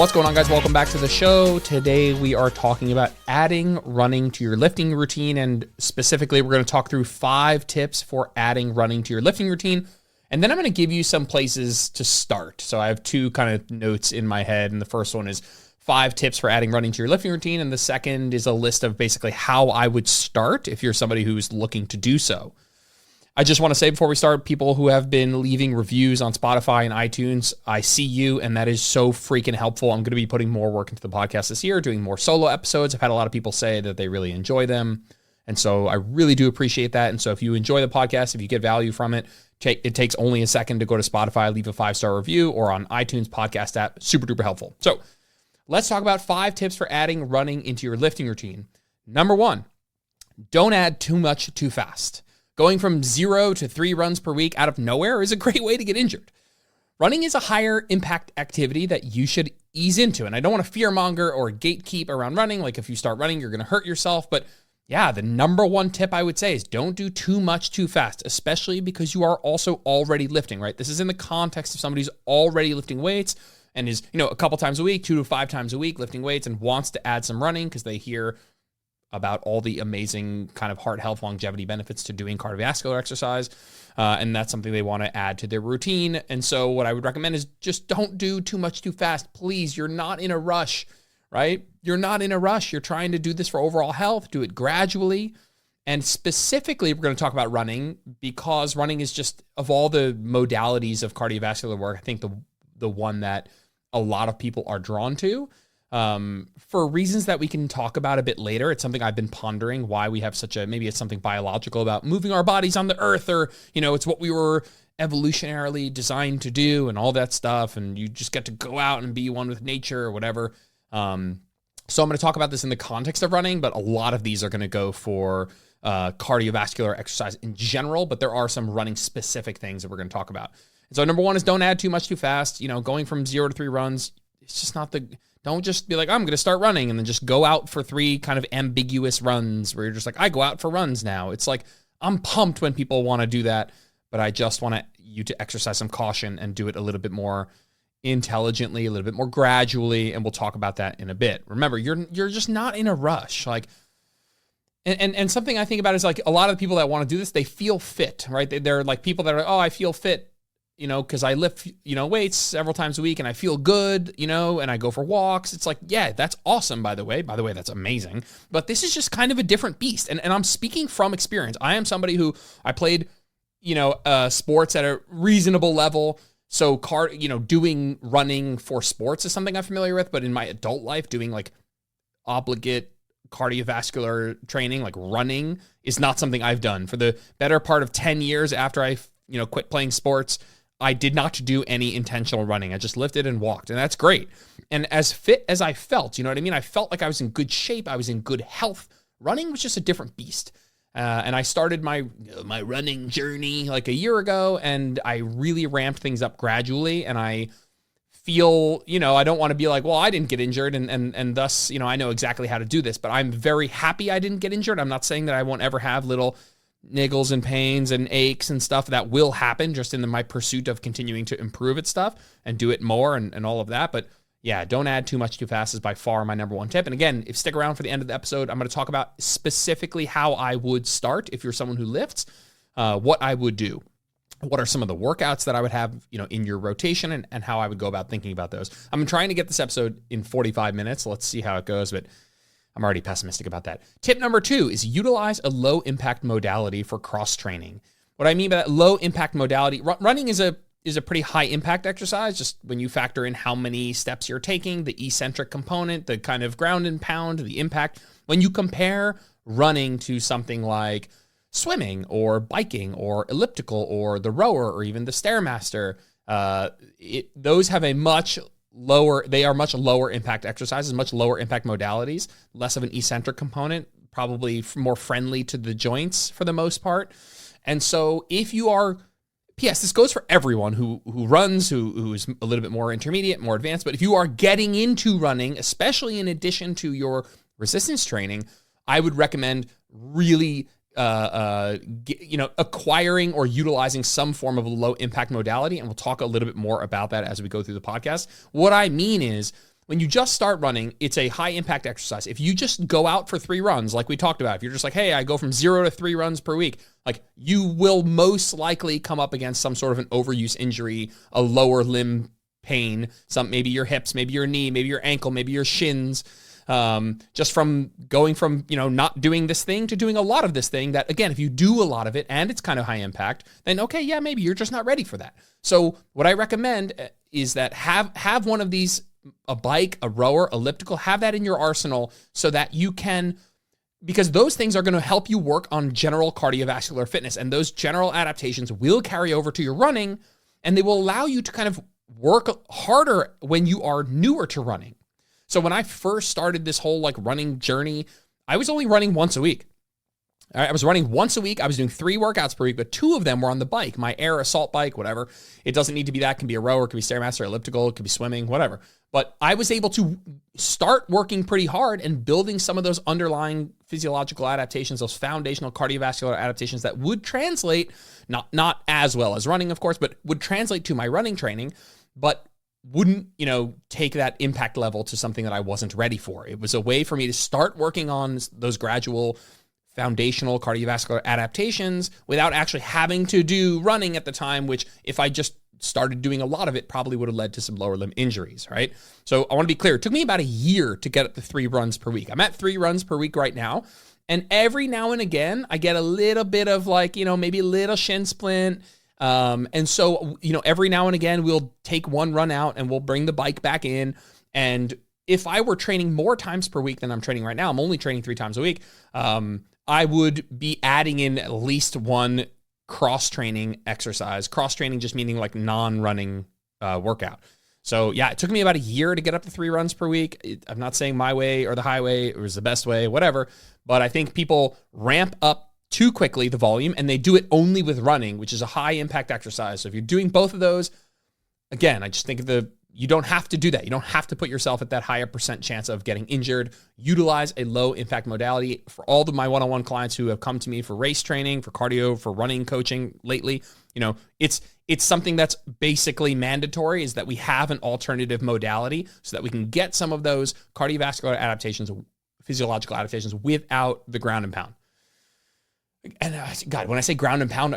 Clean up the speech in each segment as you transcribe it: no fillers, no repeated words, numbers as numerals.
What's going on, guys? Welcome back to the show. Today we are talking about adding running to your lifting routine, and specifically we're going to talk through 5 tips for adding running to your lifting routine. And then I'm going to give you some places to start. So I have 2 kind of notes in my head, and the first one is 5 tips for adding running to your lifting routine, and the second is a list of basically how I would start if you're somebody who's looking to do so. I just want to say before we start, people who have been leaving reviews on Spotify and iTunes, I see you, and that is so freaking helpful. I'm going to be putting more work into the podcast this year, doing more solo episodes. I've had a lot of people say that they really enjoy them, and so I really do appreciate that. And so if you enjoy the podcast, if you get value from it, it takes only a second to go to Spotify, leave a 5-star review, or on iTunes podcast app. Super duper helpful. So let's talk about 5 tips for adding running into your lifting routine. Number 1, don't add too much too fast. Going from 0 to 3 runs per week out of nowhere is a great way to get injured. Running is a higher impact activity that you should ease into. And I don't want to fearmonger or gatekeep around running. Like if you start running, you're going to hurt yourself. But yeah, the number 1 tip I would say is don't do too much too fast, especially because you are also already lifting, right? This is in the context of somebody who's already lifting weights and is, a couple times a week, 2 to 5 times a week lifting weights and wants to add some running because they hear about all the amazing kind of heart health longevity benefits to doing cardiovascular exercise. And that's something they want to add to their routine. And so what I would recommend is just don't do too much too fast. Please, you're not in a rush, right? You're not in a rush. You're trying to do this for overall health. Do it gradually. And specifically, we're going to talk about running because running is just, of all the modalities of cardiovascular work, I think the one that a lot of people are drawn to. For reasons that we can talk about a bit later. It's something I've been pondering, why we have maybe it's something biological about moving our bodies on the earth, or, it's what we were evolutionarily designed to do and all that stuff. And you just get to go out and be one with nature or whatever. So I'm going to talk about this in the context of running, but a lot of these are going to go for cardiovascular exercise in general, but there are some running specific things that we're going to talk about. And so number 1 is don't add too much too fast. Going from 0 to 3 runs, it's just not don't just be like, I'm going to start running and then just go out for 3 kind of ambiguous runs where you're just like, I go out for runs now. It's like, I'm pumped when people want to do that, but I just want you to exercise some caution and do it a little bit more intelligently, a little bit more gradually, and we'll talk about that in a bit. Remember, you're just not in a rush. Like, and something I think about is like a lot of the people that want to do this, they feel fit, right? They're like people that are like, oh, I feel fit, because I lift, weights several times a week and I feel good, and I go for walks. It's like, yeah, that's awesome, by the way, that's amazing. But this is just kind of a different beast. And I'm speaking from experience. I am somebody who I played, sports at a reasonable level. So doing running for sports is something I'm familiar with, but in my adult life, doing like obligate cardiovascular training, like running, is not something I've done. For the better part of 10 years after I, quit playing sports, I did not do any intentional running. I just lifted and walked, and that's great. And as fit as I felt, you know what I mean? I felt like I was in good shape. I was in good health. Running was just a different beast. And I started my running journey like a year ago, and I really ramped things up gradually. And I feel, I don't want to be like, well, I didn't get injured, and thus, I know exactly how to do this. But I'm very happy I didn't get injured. I'm not saying that I won't ever have little niggles and pains and aches and stuff that will happen just in my pursuit of continuing to improve at stuff and do it more and all of that. But yeah, don't add too much too fast is by far my number 1 tip. And again, if stick around for the end of the episode, I'm going to talk about specifically how I would start if you're someone who lifts, what I would do. What are some of the workouts that I would have, in your rotation and how I would go about thinking about those. I'm trying to get this episode in 45 minutes. Let's see how it goes, but I'm already pessimistic about that. Tip number 2 is utilize a low impact modality for cross training. What I mean by that low impact modality, running is a pretty high impact exercise, just when you factor in how many steps you're taking, the eccentric component, the kind of ground and pound, the impact. When you compare running to something like swimming or biking or elliptical or the rower or even the Stairmaster, those have a much lower impact exercises, much lower impact modalities, less of an eccentric component, probably more friendly to the joints for the most part. And so if you are, P.S., this goes for everyone who runs, who is a little bit more intermediate, more advanced, but if you are getting into running, especially in addition to your resistance training, I would recommend really acquiring or utilizing some form of a low impact modality. And we'll talk a little bit more about that as we go through the podcast. What I mean is when you just start running, it's a high impact exercise. If you just go out for 3 runs, like we talked about, if you're just like, hey, I go from 0 to 3 runs per week, like you will most likely come up against some sort of an overuse injury, a lower limb pain, maybe your hips, maybe your knee, maybe your ankle, maybe your shins, just from going from, not doing this thing to doing a lot of this thing that, again, if you do a lot of it and it's kind of high impact, then okay, yeah, maybe you're just not ready for that. So what I recommend is that have one of these, a bike, a rower, elliptical, have that in your arsenal so that you can, because those things are going to help you work on general cardiovascular fitness, and those general adaptations will carry over to your running, and they will allow you to kind of work harder when you are newer to running. So when I first started this whole running journey, I was only running once a week. I was running once a week. I was doing 3 workouts per week, but 2 of them were on the bike, my Air assault bike, whatever. It doesn't need to be that. It can be a rower, it could be Stairmaster, elliptical, it could be swimming, whatever. But I was able to start working pretty hard and building some of those underlying physiological adaptations, those foundational cardiovascular adaptations that would translate, not as well as running, of course, but would translate to my running training, but wouldn't, take that impact level to something that I wasn't ready for. It was a way for me to start working on those gradual foundational cardiovascular adaptations without actually having to do running at the time, which if I just started doing a lot of it, probably would have led to some lower limb injuries, right? So I want to be clear. It took me about a year to get up to 3 runs per week. I'm at 3 runs per week right now. And every now and again, I get a little bit of maybe a little shin splint. And so, every now and again, we'll take 1 run out and we'll bring the bike back in. And if I were training more times per week than I'm training right now, I'm only training 3 times a week. I would be adding in at least 1 cross-training exercise. Cross-training just meaning non-running workout. So yeah, it took me about a year to get up to 3 runs per week. I'm not saying my way or the highway or was the best way, whatever. But I think people ramp up too quickly the volume and they do it only with running, which is a high-impact exercise. So if you're doing both of those, again, I just think you don't have to do that. You don't have to put yourself at that higher % chance of getting injured. Utilize a low impact modality. For all of my one-on-one clients who have come to me for race training, for cardio, for running coaching lately, it's something that's basically mandatory, is that we have an alternative modality so that we can get some of those cardiovascular adaptations, physiological adaptations without the ground and pound. And God, when I say ground and pound,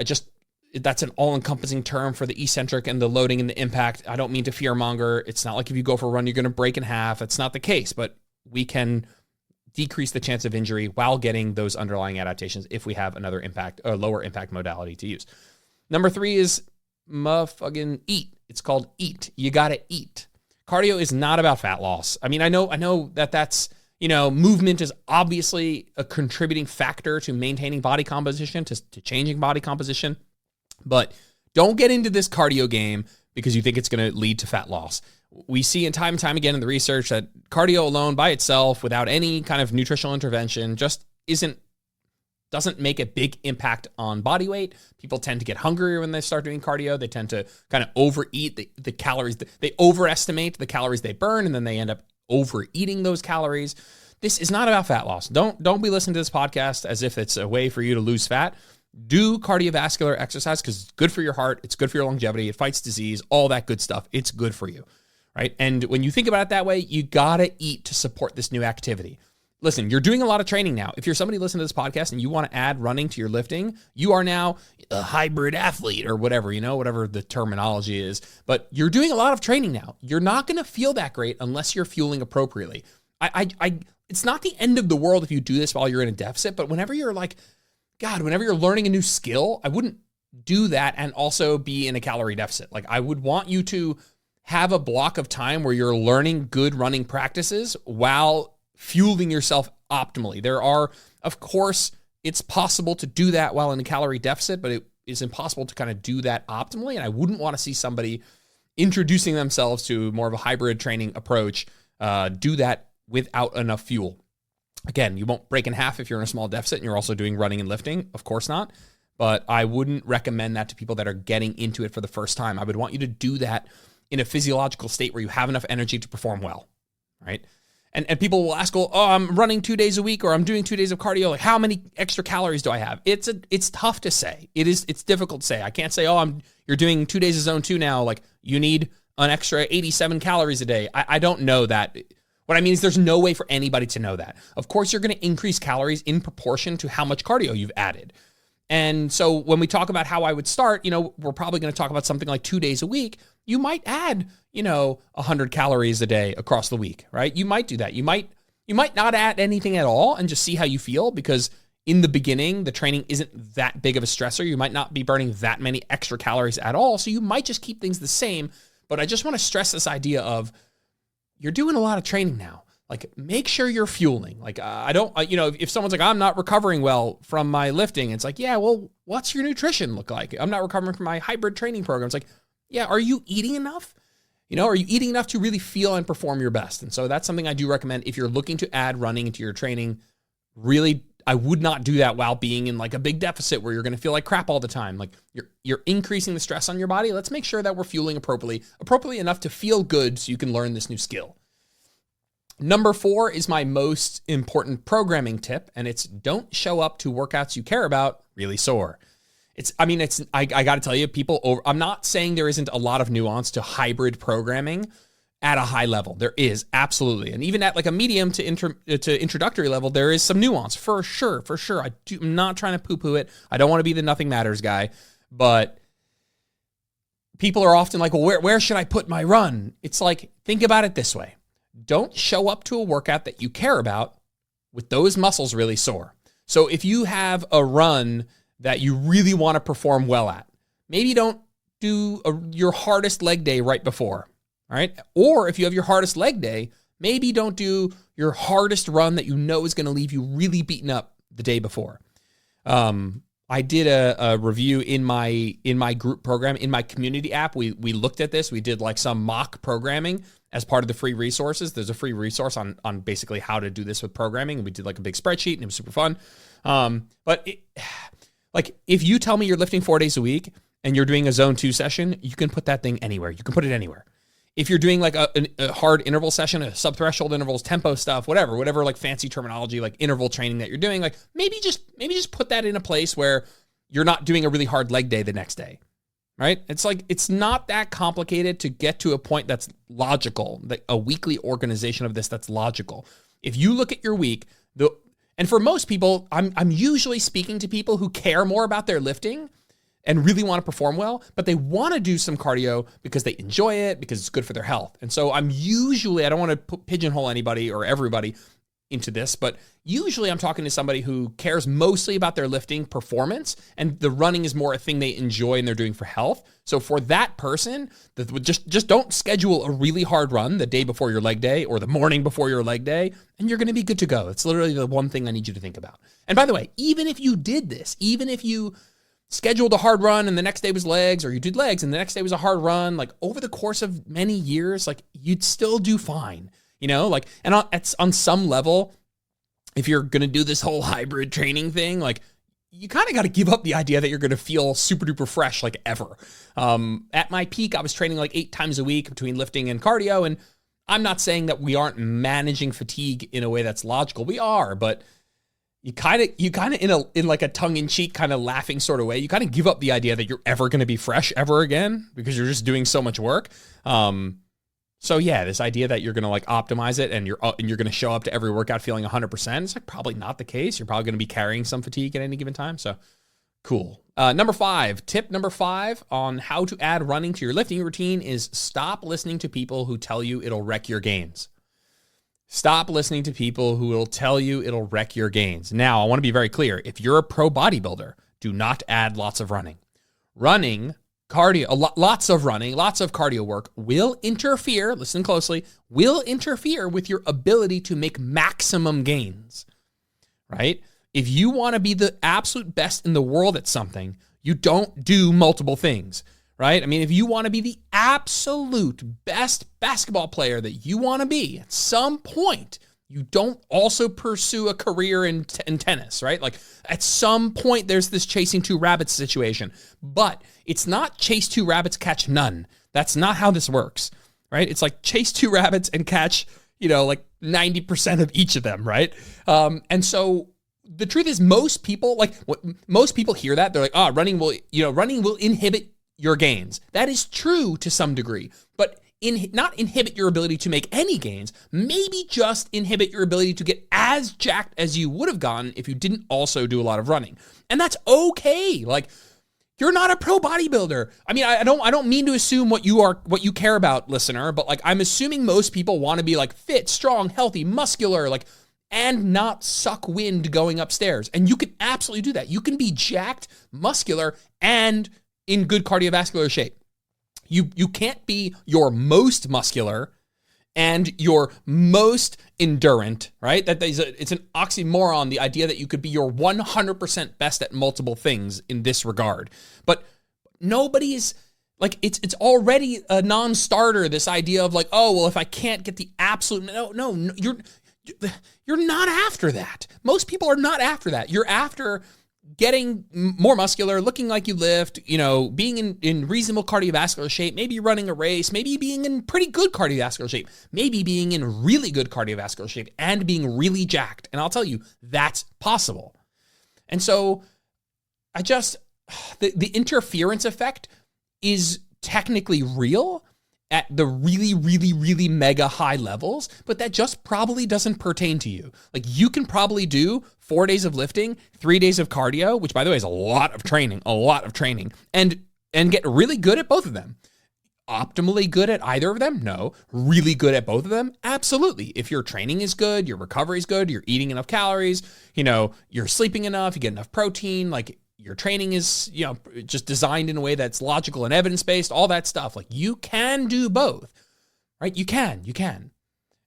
that's an all-encompassing term for the eccentric and the loading and the impact. I don't mean to fearmonger. It's not like if you go for a run, you're going to break in half. It's not the case, but we can decrease the chance of injury while getting those underlying adaptations if we have another impact or lower impact modality to use. Number 3 is motherfucking eat. It's called eat. You got to eat. Cardio is not about fat loss. I mean, I know that's, movement is obviously a contributing factor to maintaining body composition, to changing body composition. But don't get into this cardio game because you think it's going to lead to fat loss. We see time and time again in the research that cardio alone by itself, without any kind of nutritional intervention, just doesn't make a big impact on body weight. People tend to get hungrier when they start doing cardio. They tend to kind of overeat the calories. They overestimate the calories they burn, and then they end up overeating those calories. This is not about fat loss. Don't be listening to this podcast as if it's a way for you to lose fat. Do cardiovascular exercise because it's good for your heart. It's good for your longevity. It fights disease, all that good stuff. It's good for you, right? And when you think about it that way, you got to eat to support this new activity. Listen, you're doing a lot of training now. If you're somebody listening to this podcast and you want to add running to your lifting, you are now a hybrid athlete or whatever, whatever the terminology is. But you're doing a lot of training now. You're not going to feel that great unless you're fueling appropriately. It's not the end of the world if you do this while you're in a deficit, but whenever you're whenever you're learning a new skill, I wouldn't do that and also be in a calorie deficit. I would want you to have a block of time where you're learning good running practices while fueling yourself optimally. There are, of course, it's possible to do that while in a calorie deficit, but it is impossible to kind of do that optimally. And I wouldn't want to see somebody introducing themselves to more of a hybrid training approach do that without enough fuel. Again, you won't break in half if you're in a small deficit and you're also doing running and lifting. Of course not. But I wouldn't recommend that to people that are getting into it for the first time. I would want you to do that in a physiological state where you have enough energy to perform well, right? And people will ask, well, I'm running 2 days a week or I'm doing 2 days of cardio. How many extra calories do I have? It's tough to say. It's difficult to say. I can't say, you're doing 2 days of zone 2 now. You need an extra 87 calories a day. I don't know that. What I mean is there's no way for anybody to know that. Of course, you're going to increase calories in proportion to how much cardio you've added. And so when we talk about how I would start, we're probably going to talk about something like 2 days a week. You might add, 100 calories a day across the week, right? You might do that. You might not add anything at all and just see how you feel, because in the beginning, the training isn't that big of a stressor. You might not be burning that many extra calories at all. So you might just keep things the same. But I just want to stress this idea of you're doing a lot of training now. Like, make sure you're fueling. Like, if someone's like, I'm not recovering well from my lifting, it's like, yeah, well, what's your nutrition look like? I'm not recovering from my hybrid training program. It's like, yeah, are you eating enough? Are you eating enough to really feel and perform your best? And so that's something I do recommend if you're looking to add running into your training. Really, I would not do that while being in like a big deficit where you're going to feel like crap all the time. Like, you're increasing the stress on your body. Let's make sure that we're fueling appropriately enough to feel good so you can learn this new skill. Number 4 is my most important programming tip, and it's don't show up to workouts you care about really sore. I got to tell you, I'm not saying there isn't a lot of nuance to hybrid programming at a high level. There is, absolutely. And even at like a medium to introductory level, there is some nuance for sure. I'm not trying to poo-poo it. I don't want to be the nothing matters guy, but people are often like, well, where should I put my run? It's like, think about it this way. Don't show up to a workout that you care about with those muscles really sore. So if you have a run that you really want to perform well at, maybe don't do your hardest leg day right before, all right? Or if you have your hardest leg day, maybe don't do your hardest run that you know is going to leave you really beaten up the day before. I did a review in my group program, in my community app. We looked at this. We did like some mock programming as part of the free resources. There's a free resource on basically how to do this with programming. We did like a big spreadsheet and it was super fun. Like if you tell me you're lifting 4 days a week and you're doing a zone 2 session, you can put that thing anywhere. You can put it anywhere. If you're doing like a hard interval session, a sub-threshold intervals, tempo stuff, whatever like fancy terminology, like interval training that you're doing, like maybe just put that in a place where you're not doing a really hard leg day the next day, right? It's like, it's not that complicated to get to a point that's logical, like a weekly organization of this that's logical. If you look at your week, and for most people, I'm usually speaking to people who care more about their lifting and really want to perform well, but they want to do some cardio because they enjoy it, because it's good for their health. And so I don't want to pigeonhole anybody or everybody into this, but usually I'm talking to somebody who cares mostly about their lifting performance, and the running is more a thing they enjoy and they're doing for health. So for that person, just don't schedule a really hard run the day before your leg day or the morning before your leg day, and you're going to be good to go. It's literally the one thing I need you to think about. And by the way, even if you did this, even if you scheduled a hard run and the next day was legs, or you did legs and the next day was a hard run, like over the course of many years, like you'd still do fine, and on some level, if you're going to do this whole hybrid training thing, like you kind of got to give up the idea that you're going to feel super duper fresh, like ever. At my peak, I was training like 8 times a week between lifting and cardio. And I'm not saying that we aren't managing fatigue in a way that's logical. We are, but you kind of in like a tongue-in-cheek kind of laughing sort of way, you kind of give up the idea that you're ever going to be fresh ever again because you're just doing so much work. So yeah, this idea that you're going to like optimize it and you're going to show up to every workout feeling 100%, it's like probably not the case. You're probably going to be carrying some fatigue at any given time. So cool. Tip number 5 on how to add running to your lifting routine is stop listening to people who tell you it'll wreck your gains. Stop listening to people who will tell you it'll wreck your gains. Now, I want to be very clear. If you're a pro bodybuilder, do not add lots of running. Lots of cardio work will interfere, listen closely, will interfere with your ability to make maximum gains, right? If you want to be the absolute best in the world at something, you don't do multiple things, right? I mean, if you want to be the absolute best basketball player that you want to be at some point, you don't also pursue a career in tennis, right? Like at some point there's this chasing 2 rabbits situation, but it's not chase 2 rabbits, catch none. That's not how this works, right? It's like chase 2 rabbits and catch, like 90% of each of them, right? And so the truth is most people hear that. They're like, running will inhibit your gains. That is true to some degree, but not inhibit your ability to make any gains, maybe just inhibit your ability to get as jacked as you would have gotten if you didn't also do a lot of running. And that's okay. Like, you're not a pro bodybuilder. I mean, I don't mean to assume what you care about, listener, but like, I'm assuming most people want to be like fit, strong, healthy, muscular, like, and not suck wind going upstairs. And you can absolutely do that. You can be jacked, muscular, and in good cardiovascular shape. You can't be your most muscular and your most endurant, right? It's an oxymoron, the idea that you could be your 100% best at multiple things in this regard. But nobody's like, it's already a non-starter, this idea of like, oh, well, if I can't get the absolute, no, you're not after that. Most people are not after that. You're after getting more muscular, looking like you lift, being in reasonable cardiovascular shape, maybe running a race, maybe being in pretty good cardiovascular shape, maybe being in really good cardiovascular shape and being really jacked. And I'll tell you, that's possible. And so the interference effect is technically real at the really, really, really mega high levels, but that just probably doesn't pertain to you. Like, you can probably do 4 days of lifting, 3 days of cardio, which by the way is a lot of training, and get really good at both of them. Optimally good at either of them? No. Really good at both of them? Absolutely. If your training is good, your recovery is good, you're eating enough calories, you're sleeping enough, you get enough protein, like, your training is, just designed in a way that's logical and evidence-based, all that stuff. Like, you can do both, right? You can.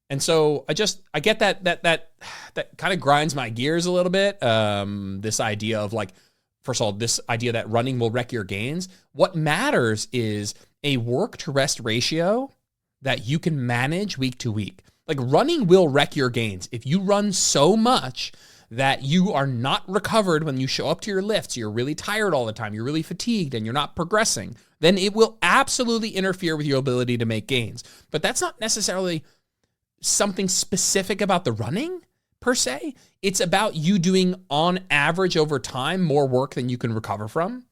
And so I get that kind of grinds my gears a little bit. This idea of like, first of all, this idea that running will wreck your gains. What matters is a work to rest ratio that you can manage week to week. Like, running will wreck your gains. If you run so much that you are not recovered when you show up to your lifts, you're really tired all the time, you're really fatigued, and you're not progressing, then it will absolutely interfere with your ability to make gains. But that's not necessarily something specific about the running, per se. It's about you doing, on average over time, more work than you can recover from.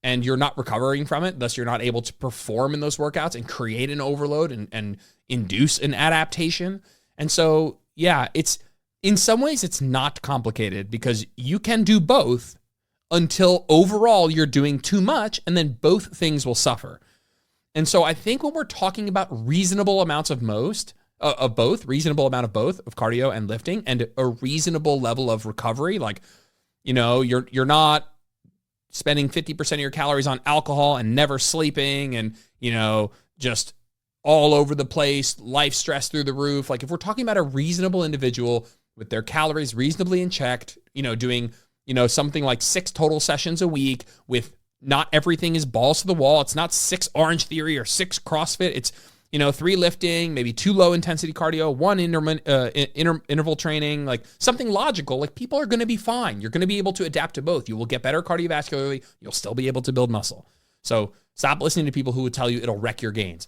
And you're not recovering from it, thus you're not able to perform in those workouts and create an overload and induce an adaptation. And so, yeah, in some ways, it's not complicated because you can do both until overall you're doing too much, and then both things will suffer. And so I think when we're talking about reasonable amounts of reasonable amount of both, of cardio and lifting, and a reasonable level of recovery, like, you're not spending 50% of your calories on alcohol and never sleeping and, just all over the place, life stress through the roof. Like, if we're talking about a reasonable individual with their calories reasonably in check, doing, something like 6 total sessions a week with not everything is balls to the wall. It's not 6 Orange Theory or 6 CrossFit. It's, 3 lifting, maybe 2 low intensity cardio, 1 interval training, like something logical. Like, people are going to be fine. You're going to be able to adapt to both. You will get better cardiovascularly. You'll still be able to build muscle. So stop listening to people who would tell you it'll wreck your gains.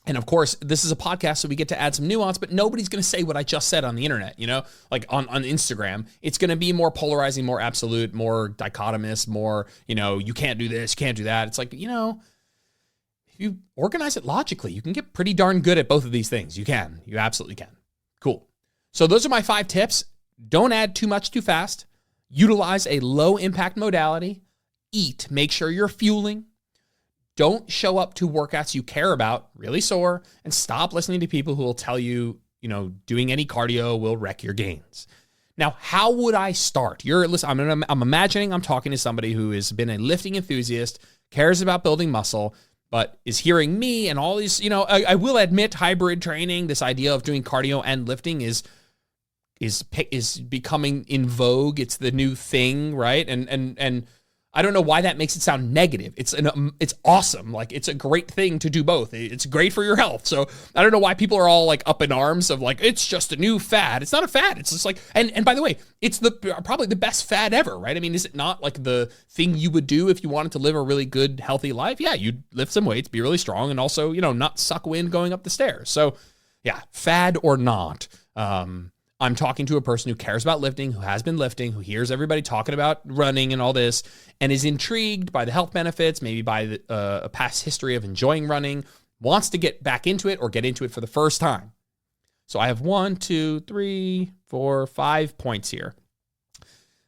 And of course, this is a podcast, so we get to add some nuance, but nobody's going to say what I just said on the internet, like on Instagram. It's going to be more polarizing, more absolute, more dichotomous, more, you can't do this, you can't do that. It's like, if you organize it logically, you can get pretty darn good at both of these things. You absolutely can. Cool. So those are my 5 tips. Don't add too much too fast. Utilize a low impact modality. Eat. Make sure you're fueling. Don't show up to workouts you care about really sore, and stop listening to people who will tell you, doing any cardio will wreck your gains. Now, how would I start? I'm imagining I'm talking to somebody who has been a lifting enthusiast, cares about building muscle, but is hearing me and all these, I will admit hybrid training, this idea of doing cardio and lifting is becoming in vogue. It's the new thing, right? And I don't know why that makes it sound negative. It's awesome. Like, it's a great thing to do both. It's great for your health. So I don't know why people are all like up in arms of like, it's just a new fad. It's not a fad. It's just like, and by the way, it's probably the best fad ever, right? I mean, is it not like the thing you would do if you wanted to live a really good, healthy life? Yeah, you'd lift some weights, be really strong, and also, not suck wind going up the stairs. So yeah, fad or not, I'm talking to a person who cares about lifting, who has been lifting, who hears everybody talking about running and all this, and is intrigued by the health benefits, maybe by a past history of enjoying running, wants to get back into it or get into it for the first time. So I have 1, 2, 3, 4, 5 points here.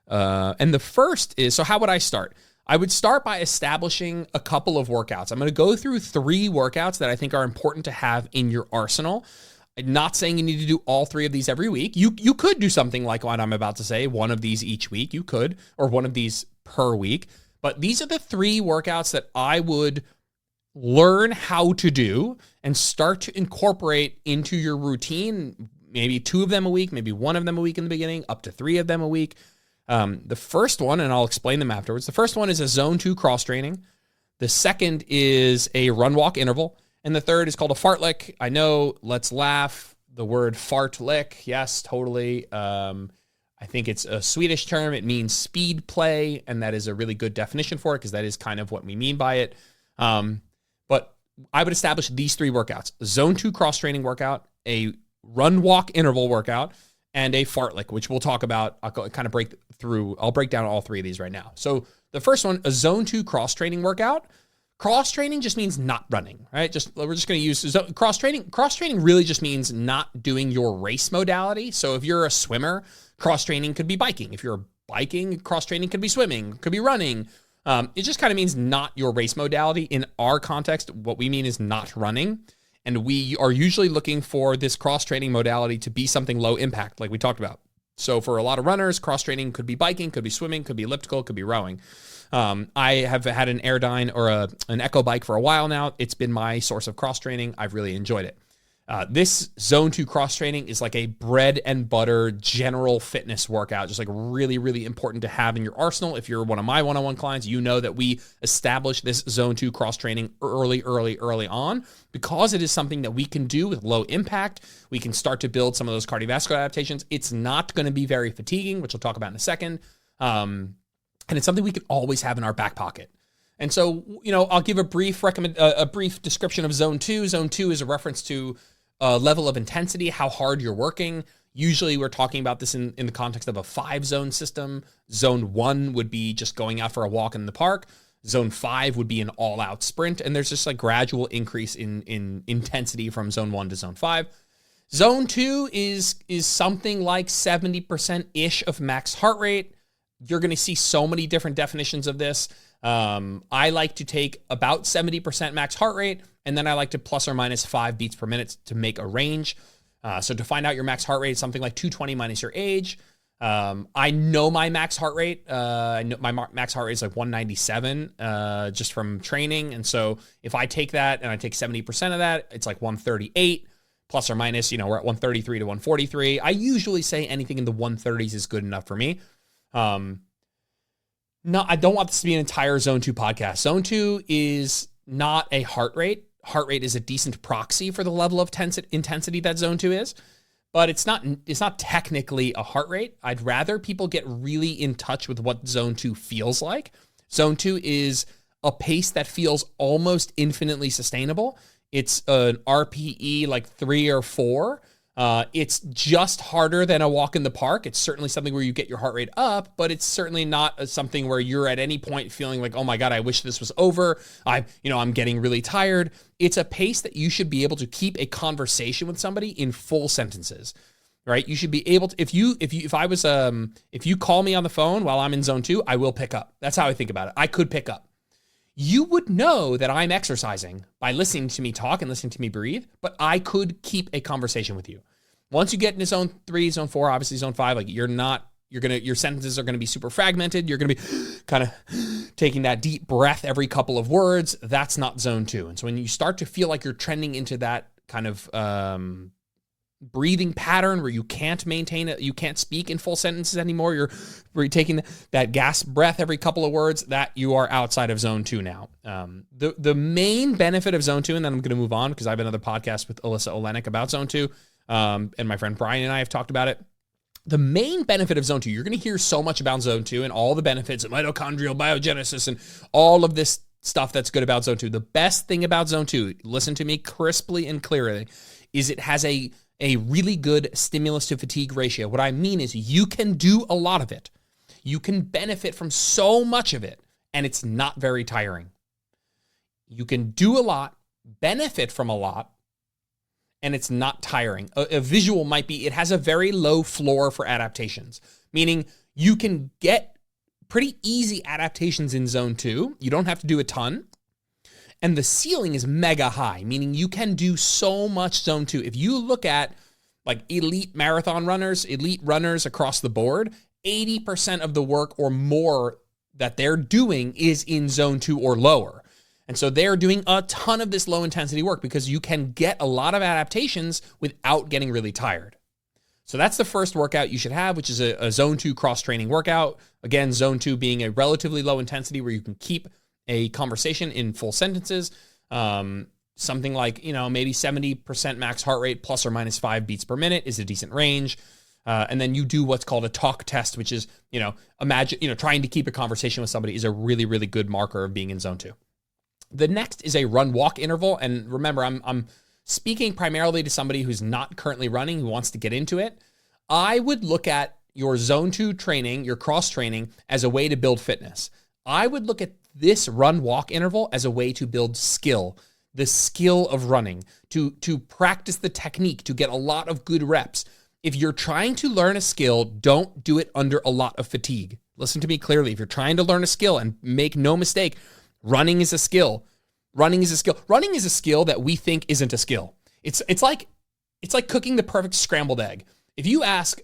And the first is, so how would I start? I would start by establishing a couple of workouts. I'm going to go through 3 workouts that I think are important to have in your arsenal. I'm not saying you need to do all 3 of these every week. You could do something like what I'm about to say, one of these each week. You could, or one of these per week. But these are the 3 workouts that I would learn how to do and start to incorporate into your routine. Maybe 2 of them a week, maybe 1 of them a week in the beginning, up to 3 of them a week. The first one, and I'll explain them afterwards. The first one is a zone 2 cross training. The second is a run walk interval. And the third is called a fartlek. I know, let's laugh. The word fartlek, yes, totally. I think it's a Swedish term. It means speed play, and that is a really good definition for it because that is kind of what we mean by it. But I would establish these 3 workouts: zone 2 cross training workout, a run walk interval workout, and a fartlek, which we'll talk about. I'll kind of I'll break down all 3 of these right now. So the first one, a zone 2 cross training workout. Cross training just means not running, right? We're just going to use cross training. Cross training really just means not doing your race modality. So if you're a swimmer, cross training could be biking. If you're biking, cross training could be swimming, could be running. It just kind of means not your race modality. In our context, what we mean is not running. And we are usually looking for this cross training modality to be something low impact, like we talked about. So for a lot of runners, cross training could be biking, could be swimming, could be elliptical, could be rowing. I have had an Airdyne or an Echo bike for a while now. It's been my source of cross training. I've really enjoyed it. This zone 2 cross training is like a bread and butter general fitness workout, just like really, really important to have in your arsenal. If you're one of my one-on-one clients, you know that we establish this zone 2 cross training early on because it is something that we can do with low impact. We can start to build some of those cardiovascular adaptations. It's not going to be very fatiguing, which we'll talk about in a second. And it's something we can always have in our back pocket. And so, I'll give a brief description of zone 2. Zone 2 is a reference to level of intensity, how hard you're working. Usually we're talking about this in the context of a 5-zone system. Zone 1 would be just going out for a walk in the park. Zone 5 would be an all-out sprint. And there's just like gradual increase in intensity from zone 1 to zone 5. Zone 2 is something like 70%-ish of max heart rate. You're going to see so many different definitions of this. I like to take about 70% max heart rate, and then I like to plus or minus 5 beats per minute to make a range. So to find out your max heart rate, something like 220 minus your age. I know my max heart rate. I know my max heart rate is like 197 just from training. And so if I take that and I take 70% of that, it's like 138 plus or minus, we're at 133 to 143. I usually say anything in the 130s is good enough for me. No, I don't want this to be an entire Zone 2 podcast. Zone 2 is not a heart rate. Heart rate is a decent proxy for the level of intensity that Zone 2 is, but it's not technically a heart rate. I'd rather people get really in touch with what Zone 2 feels like. Zone 2 is a pace that feels almost infinitely sustainable. It's an RPE like 3 or 4. It's just harder than a walk in the park. It's certainly something where you get your heart rate up, but it's certainly not something where you're at any point feeling like, oh my God, I wish this was over. I'm getting really tired. It's a pace that you should be able to keep a conversation with somebody in full sentences, right? You should be able to, if you call me on the phone while I'm in zone 2, I will pick up. That's how I think about it. I could pick up. You would know that I'm exercising by listening to me talk and listening to me breathe, but I could keep a conversation with you. Once you get into zone 3, zone 4, obviously zone 5, like your sentences are going to be super fragmented. You're going to be kind of taking that deep breath every couple of words. That's not zone 2. And so when you start to feel like you're trending into that kind of breathing pattern where you can't maintain it, you can't speak in full sentences anymore, you're taking that gasp breath every couple of words, that you are outside of zone 2 now. The main benefit of zone 2, and then I'm going to move on because I have another podcast with Alyssa Olenek about zone 2, and my friend Brian and I have talked about it. The main benefit of zone 2, you're going to hear so much about zone 2 and all the benefits of mitochondrial biogenesis and all of this stuff that's good about zone 2. The best thing about zone 2, listen to me crisply and clearly, is it has a really good stimulus to fatigue ratio. What I mean is you can do a lot of it. You can benefit from so much of it, and it's not very tiring. You can do a lot, benefit from a lot and it's not tiring. A visual might be it has a very low floor for adaptations, meaning you can get pretty easy adaptations in zone 2. You don't have to do a ton. And the ceiling is mega high, meaning you can do so much zone 2. If you look at like elite marathon runners, elite runners across the board, 80% of the work or more that they're doing is in zone 2 or lower. And so they're doing a ton of this low intensity work because you can get a lot of adaptations without getting really tired. So that's the first workout you should have, which is a zone 2 cross training workout. Again, zone 2 being a relatively low intensity where you can keep a conversation in full sentences. Something like, maybe 70% max heart rate plus or minus 5 beats per minute is a decent range. And then you do what's called a talk test, which is, imagine, trying to keep a conversation with somebody is a really, really good marker of being in zone 2. The next is a run walk interval. And remember, I'm speaking primarily to somebody who's not currently running, who wants to get into it. I would look at your zone 2 training, your cross training, as a way to build fitness. I would look at this run walk interval as a way to build skill, the skill of running, to practice the technique, to get a lot of good reps. If you're trying to learn a skill, don't do it under a lot of fatigue. Listen to me clearly. If you're trying to learn a skill, and make no mistake, running is a skill. Running is a skill. Running is a skill that we think isn't a skill. It's like cooking the perfect scrambled egg. If you ask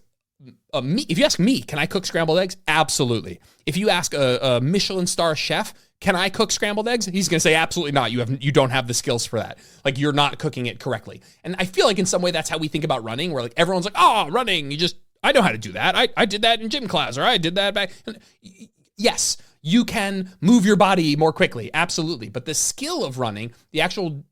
me, can I cook scrambled eggs? Absolutely. If you ask a Michelin star chef, can I cook scrambled eggs? He's going to say absolutely not. You don't have the skills for that. Like, you're not cooking it correctly. And I feel like in some way that's how we think about running, where like everyone's like, oh, running, I know how to do that. I did that in gym class, or I did that back. Yes, you can move your body more quickly. Absolutely. But the skill of running, the actual,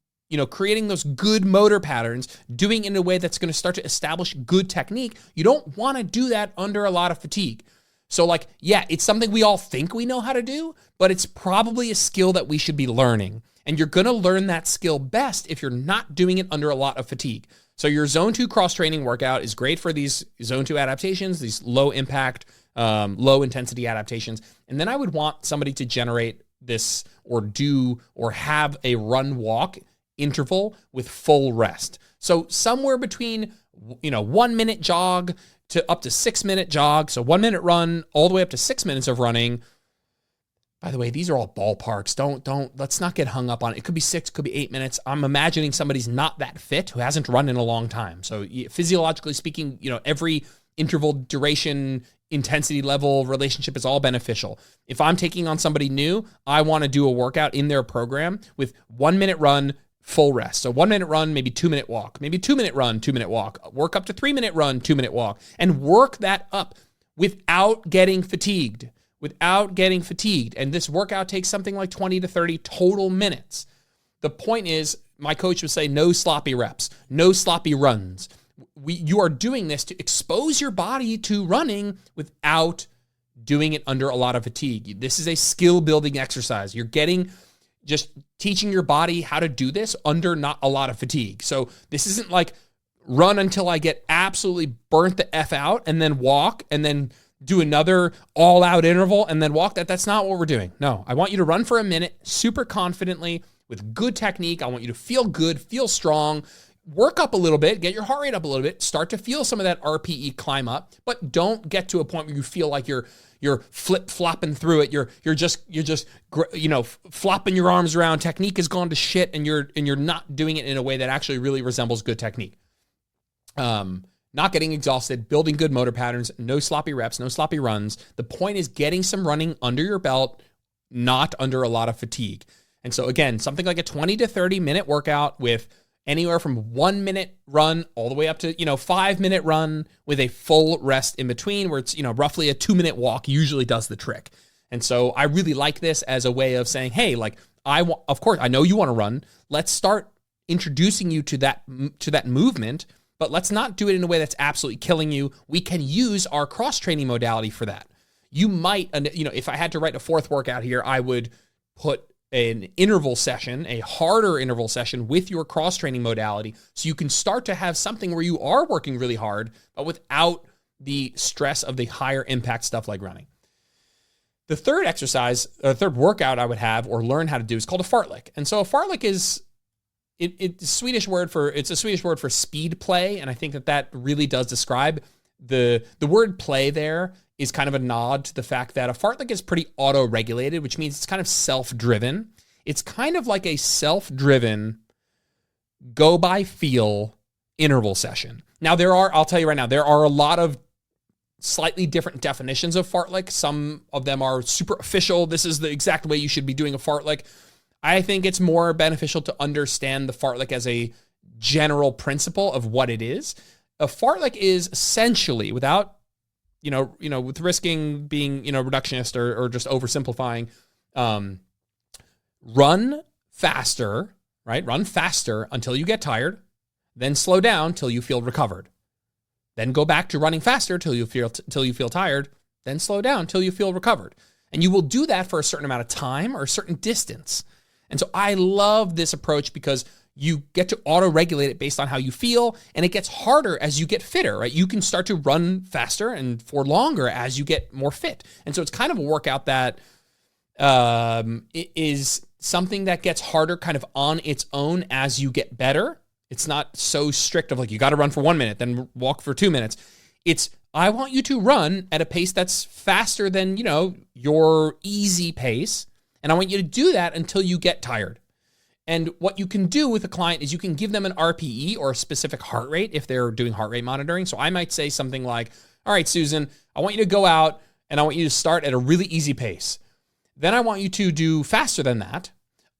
creating those good motor patterns, doing it in a way that's going to start to establish good technique, you don't want to do that under a lot of fatigue. So it's something we all think we know how to do, but it's probably a skill that we should be learning. And you're going to learn that skill best if you're not doing it under a lot of fatigue. So your zone 2 cross training workout is great for these zone 2 adaptations, these low impact, low intensity adaptations. And then I would want somebody to generate this or have a run walk interval with full rest. So somewhere between, 1 minute jog to up to 6 minute jog. So 1 minute run all the way up to 6 minutes of running. By the way, these are all ballparks. Let's not get hung up on it. It could be 6, could be 8 minutes. I'm imagining somebody's not that fit who hasn't run in a long time. So physiologically speaking, every interval, duration, intensity level relationship is all beneficial. If I'm taking on somebody new, I want to do a workout in their program with 1 minute run, full rest. So 1 minute run, maybe 2 minute walk, maybe 2 minute run, 2 minute walk, work up to 3 minute run, 2 minute walk, and work that up without getting fatigued. And this workout takes something like 20 to 30 total minutes. The point is, my coach would say, no sloppy reps, no sloppy runs. You are doing this to expose your body to running without doing it under a lot of fatigue. This is a skill building exercise. You're just teaching your body how to do this under not a lot of fatigue. So this isn't like run until I get absolutely burnt the F out and then walk and then do another all out interval and then walk. That's not what we're doing. No, I want you to run for a minute super confidently with good technique. I want you to feel good, feel strong, work up a little bit, get your heart rate up a little bit, start to feel some of that RPE climb up, but don't get to a point where you feel like you're flip-flopping through it. You're just flopping your arms around. Technique has gone to shit, and you're not doing it in a way that actually really resembles good technique. Not getting exhausted, building good motor patterns, no sloppy reps, no sloppy runs. The point is getting some running under your belt, not under a lot of fatigue. And so again, something like a 20 to 30 minute workout with anywhere from 1 minute run all the way up to, 5 minute run with a full rest in between, where it's, roughly a 2 minute walk usually does the trick. And so I really like this as a way of saying, hey, of course, I know you want to run. Let's start introducing you to that movement, but let's not do it in a way that's absolutely killing you. We can use our cross training modality for that. You might, if I had to write a fourth workout here, I would put an interval session, a harder interval session with your cross-training modality, so you can start to have something where you are working really hard, but without the stress of the higher impact stuff like running. The third workout I would have or learn how to do is called a fartlek. And so a fartlek is it's a Swedish word for speed play, and I think that really does describe the word play. There is kind of a nod to the fact that a fartlek is pretty auto-regulated, which means it's kind of self-driven. It's kind of like a self-driven go by feel interval session. Now I'll tell you right now, there are a lot of slightly different definitions of fartlek. Some of them are super official. This is the exact way you should be doing a fartlek. I think it's more beneficial to understand the fartlek as a general principle of what it is. A fartlek is essentially, without, with risking being, reductionist or just oversimplifying, run faster, right? Run faster until you get tired, then slow down till you feel recovered. Then go back to running faster till you feel tired, then slow down till you feel recovered. And you will do that for a certain amount of time or a certain distance. And so I love this approach because you get to auto-regulate it based on how you feel, and it gets harder as you get fitter, right? You can start to run faster and for longer as you get more fit. And so it's kind of a workout that it is something that gets harder kind of on its own as you get better. It's not so strict of like, you got to run for 1 minute, then walk for 2 minutes. It's, I want you to run at a pace that's faster than, your easy pace. And I want you to do that until you get tired. And what you can do with a client is you can give them an RPE or a specific heart rate if they're doing heart rate monitoring. So I might say something like, all right, Susan, I want you to go out and I want you to start at a really easy pace. Then I want you to do faster than that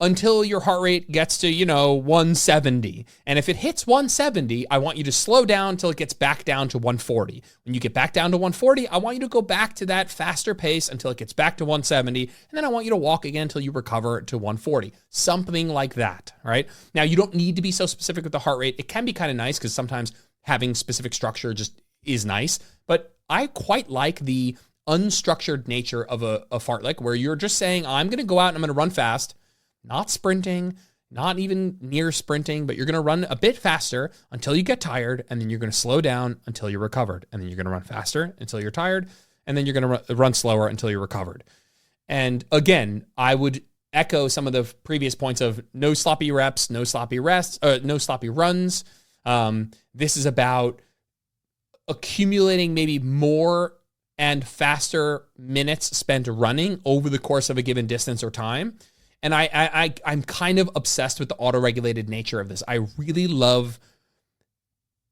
until your heart rate gets to, 170. And if it hits 170, I want you to slow down until it gets back down to 140. When you get back down to 140, I want you to go back to that faster pace until it gets back to 170. And then I want you to walk again until you recover to 140. Something like that, right? Now, you don't need to be so specific with the heart rate. It can be kind of nice because sometimes having specific structure just is nice. But I quite like the unstructured nature of a fartlek where you're just saying, I'm going to go out and I'm going to run fast. Not sprinting, not even near sprinting, but you're going to run a bit faster until you get tired, and then you're going to slow down until you're recovered, and then you're going to run faster until you're tired, and then you're going to run slower until you're recovered. And again, I would echo some of the previous points of no sloppy reps, no sloppy rests, no sloppy runs. This is about accumulating maybe more and faster minutes spent running over the course of a given distance or time. And I'm kind of obsessed with the auto-regulated nature of this. I really love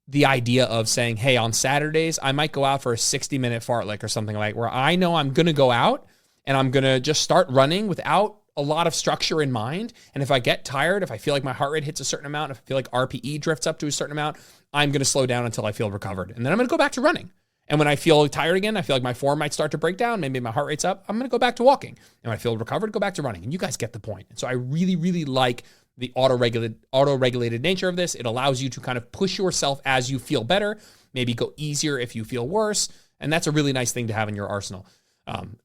the idea of saying, hey, on Saturdays, I might go out for a 60-minute fartlek or something like where I know I'm going to go out and I'm going to just start running without a lot of structure in mind. And if I get tired, if I feel like my heart rate hits a certain amount, if I feel like RPE drifts up to a certain amount, I'm going to slow down until I feel recovered. And then I'm going to go back to running. And when I feel tired again, I feel like my form might start to break down. Maybe my heart rate's up. I'm going to go back to walking. And when I feel recovered, go back to running. And you guys get the point. And so I really, really like the auto-regulated nature of this. It allows you to kind of push yourself as you feel better, maybe go easier if you feel worse. And that's a really nice thing to have in your arsenal.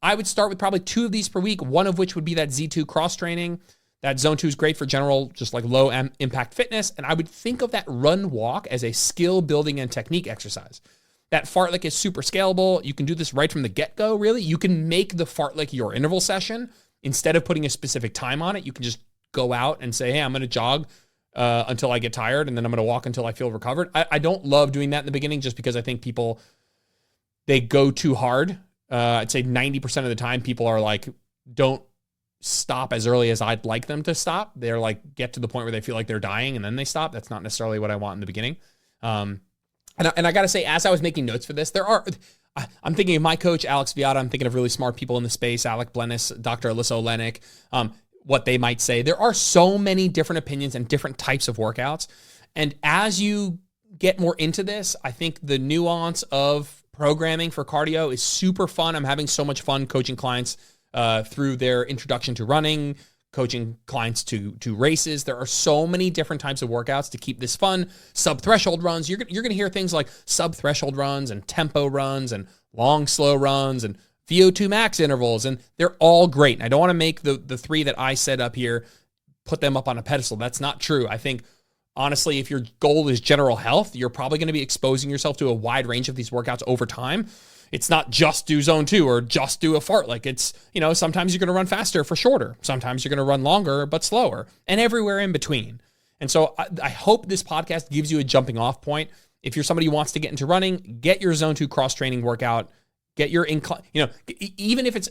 I would start with probably 2 of these per week, one of which would be that Z2 cross training. That zone 2 is great for general, just like low impact fitness. And I would think of that run walk as a skill building and technique exercise. That fartlek is super scalable. You can do this right from the get-go, really. You can make the fartlek your interval session. Instead of putting a specific time on it, you can just go out and say, hey, I'm going to jog until I get tired, and then I'm going to walk until I feel recovered. I don't love doing that in the beginning just because I think people, they go too hard. I'd say 90% of the time people are like, don't stop as early as I'd like them to stop. They're like, get to the point where they feel like they're dying and then they stop. That's not necessarily what I want in the beginning. And I got to say, as I was making notes for this, I'm thinking of my coach, Alex Viada. I'm thinking of really smart people in the space, Alec Blennis, Dr. Alyssa Olenek, what they might say. There are so many different opinions and different types of workouts. And as you get more into this, I think the nuance of programming for cardio is super fun. I'm having so much fun coaching clients through their introduction to running, coaching clients to races. There are so many different types of workouts to keep this fun. Sub-threshold runs. You're going to hear things like sub-threshold runs and tempo runs and long, slow runs and VO2 max intervals. And they're all great. And I don't want to make the 3 that I set up here, put them up on a pedestal. That's not true. I think, honestly, if your goal is general health, you're probably going to be exposing yourself to a wide range of these workouts over time. It's not just do zone 2 or just do a fartlek. It's, sometimes you're going to run faster for shorter. Sometimes you're going to run longer, but slower, and everywhere in between. And so I hope this podcast gives you a jumping off point. If you're somebody who wants to get into running, get your Zone 2 cross training workout, get your incline, even if it's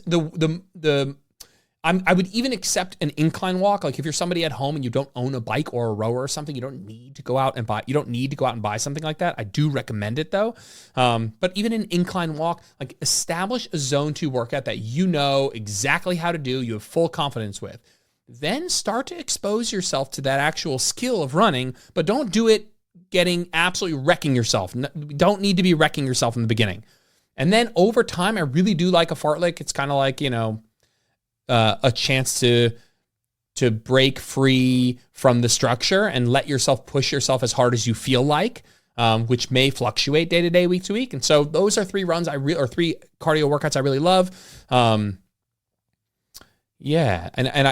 I would even accept an incline walk. Like if you're somebody at home and you don't own a bike or a rower or something, you don't need to go out and buy something like that. I do recommend it though. But even an incline walk, like establish a Zone 2 workout that you know exactly how to do, you have full confidence with. Then start to expose yourself to that actual skill of running, but don't do it getting absolutely wrecking yourself. Don't need to be wrecking yourself in the beginning. And then over time, I really do like a fartlek. It's kind of like, a chance to break free from the structure and let yourself push yourself as hard as you feel like, which may fluctuate day to day, week to week. And so those are three cardio workouts I really love. Yeah. And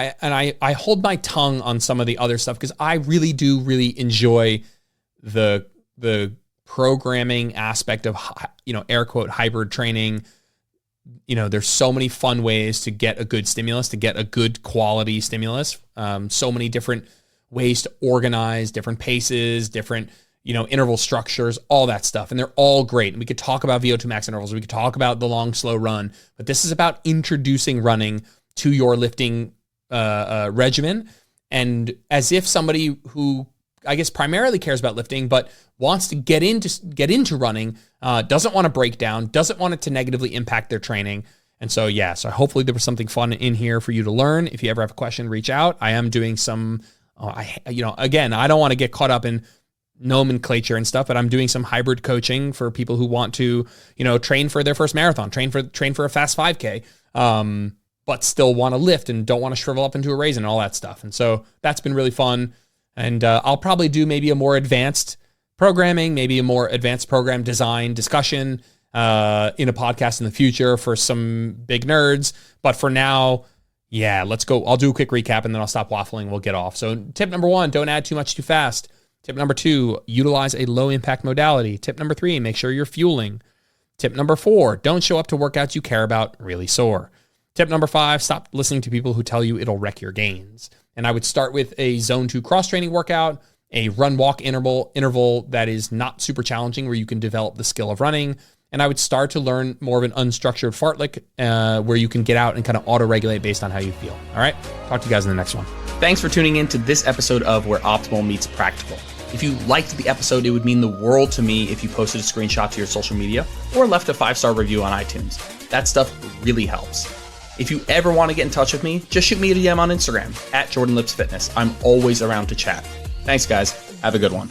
I hold my tongue on some of the other stuff because I really enjoy the programming aspect of, air quote, hybrid training. There's so many fun ways to get a good stimulus, to get a good quality stimulus. So many different ways to organize, different paces, different, interval structures, all that stuff. And they're all great. And we could talk about VO2 max intervals. We could talk about the long, slow run, but this is about introducing running to your lifting regimen. And as if somebody who I guess primarily cares about lifting, but wants to get into running, doesn't want to break down, doesn't want it to negatively impact their training. And so, so hopefully there was something fun in here for you to learn. If you ever have a question, reach out. I am doing some, again, I don't want to get caught up in nomenclature and stuff, but I'm doing some hybrid coaching for people who want to, train for their first marathon, train for a fast 5K, but still want to lift and don't want to shrivel up into a raisin and all that stuff. And so that's been really fun. And I'll probably do maybe a more advanced programming, maybe a more advanced program design discussion in a podcast in the future for some big nerds. But for now, let's go. I'll do a quick recap and then I'll stop waffling. We'll get off. So tip number 1, don't add too much too fast. Tip number 2, utilize a low impact modality. Tip number 3, make sure you're fueling. Tip number 4, don't show up to workouts you care about really sore. Tip number 5, stop listening to people who tell you it'll wreck your gains. And I would start with a Zone 2 cross-training workout, a run-walk interval that is not super challenging where you can develop the skill of running. And I would start to learn more of an unstructured fartlek where you can get out and kind of auto-regulate based on how you feel. All right? Talk to you guys in the next one. Thanks for tuning in to this episode of Where Optimal Meets Practical. If you liked the episode, it would mean the world to me if you posted a screenshot to your social media or left a 5-star review on iTunes. That stuff really helps. If you ever want to get in touch with me, just shoot me a DM on Instagram @JordanLipsFitness. I'm always around to chat. Thanks, guys. Have a good one.